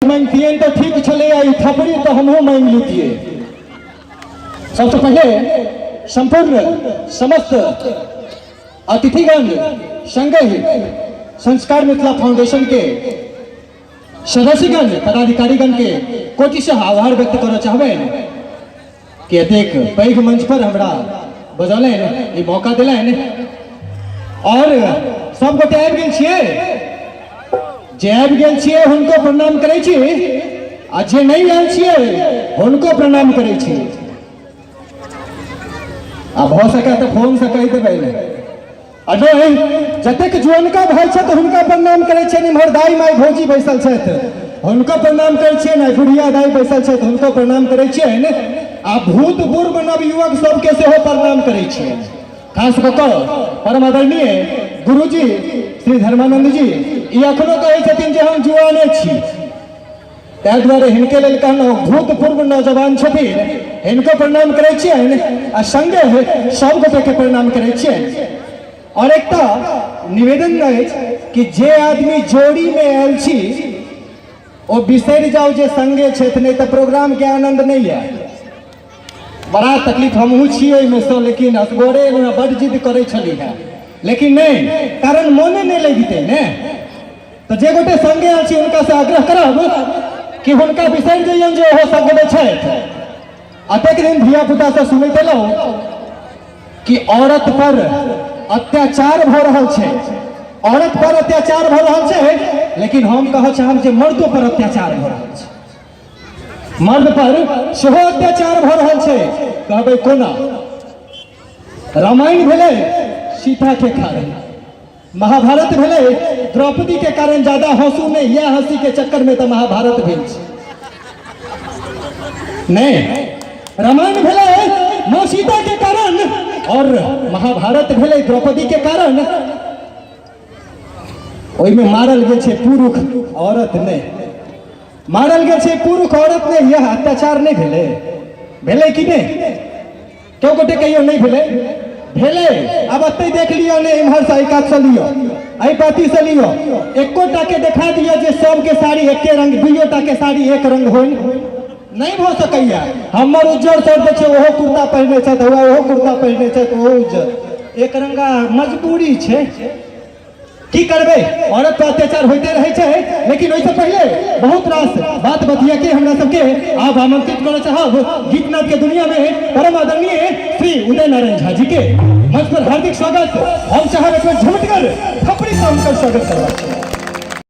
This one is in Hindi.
मांगतिए तो ठीक चले आई थपड़ी तो हमहू मांग लीजिए। सबसे पहले संपूर्ण समस्त अतिथिगण संगे संस्कार मिथिला फाउंडेशन के सदस्यगण पदाधिकारीगण के कोटि से आभार व्यक्त करना चाहबे कि एतेक पैघ मंच पर हमरा बजौलन ई मौका दिलन और सब गोटे आबि गेल छियै। जे आबि गेल छियै हुनको प्रणाम करै छी आ जे नहीं आयल छियै हुनको प्रणाम करै छी। आ भ सके तो फोन से कहि देबै आ नहीं जतेक जुअनका भाई छथि हुनका प्रणाम करै छियनि। इम्हर दाई माई भौजी बैसल छथि हुनको प्रणाम करै छियनि। बुढ़िया दाई बैसल छथि हुनको प्रणाम करै छियनि। आ भूतपूर्व नवयुवक सबके सेहो प्रणाम करै छियनि। खास कऽ कऽ परम आदरणीय गुरुजी श्री धर्मानंद जी ई अखनो कहै छथिन जे हम जुआने छी, ताहि दुआरे हिनके लेल कहलहुँ भूतपूर्व नौजवान छथिन हिनको प्रणाम करै छियनि आ संगे सब गोटे के प्रणाम करै छियनि। और एक निवेदन अछि कि जे आदमी जोड़ी में आयल छी ओ बिसरि जाओ जे संगे छथि, नहीं तो प्रोग्राम के आनंद नहीं है। बड़ा तकलीफ हमहूँ छियै में से, लेकिन असगोरे बड़ जिद करै छली है, लेकिन नहीं कारण मोने नहीं लगिते ने। तो जे गोटे संगे आयल छी हुनका से आग्रह करब कि हुनका बिसरि जइयन जे ओहो संगे छथि। अतेक दिन धिया पुता से सुनैत एलहुँ कि औरत पर अत्याचार भ रहल छै, औरत पर अत्याचार भ रहल छै, लेकिन हम कह चाहब जे मर्दों पर अत्याचार भ रहल छै, मर्द पर सेहो अत्याचार भ रहल छै। कहबै कोना? रामायण भेलै सीता के कारण, महाभारत भेलै द्रौपदी के कारण। ज्यादा हंसू नहीं, यह हंसी के चक्कर में तो महाभारत भेल छै। नहीं, रामायण भेलै माँ सीता के कारण और महाभारत भेलै द्रौपदी के कारण। ओइमे मारल गेल छै पुरुष, औरत नहीं मारल गेल छै पुरुष, औरत नहीं। यह अत्याचार नहीं भेलै? भेलै कि नहीं? क्यों गोटे कहियो नहीं भेलै? भेलै। अब अत्ते देख लियो ने, इम्हर से कात से लियो, एहि पाती से लियो, एकोटा के देखा दियो जे सबके साड़ी एके रंग, दुइयोटा के साड़ी एक रंग होई नहीं हो सकैया। हमर उज्जर सर देखे ओहो कुर्ता पहने छथि, ओहो कुर्ता पहने छथि, ओहो उज्जर, एक रंगा मजबूरी छै। की करबै? औरत पर अत्याचार होते रहे छै। लेकिन ओइसे पहले बहुत रास बात बतिया के हमरा सबके आब आमंत्रित करना चाहब गीत नाद के दुनिया में परम आदरणीय श्री उदय नारायण झा जी के मंच पर हार्दिक स्वागत। हम चाहब एक बार झमटकर थपड़ी से उनका स्वागत करवा।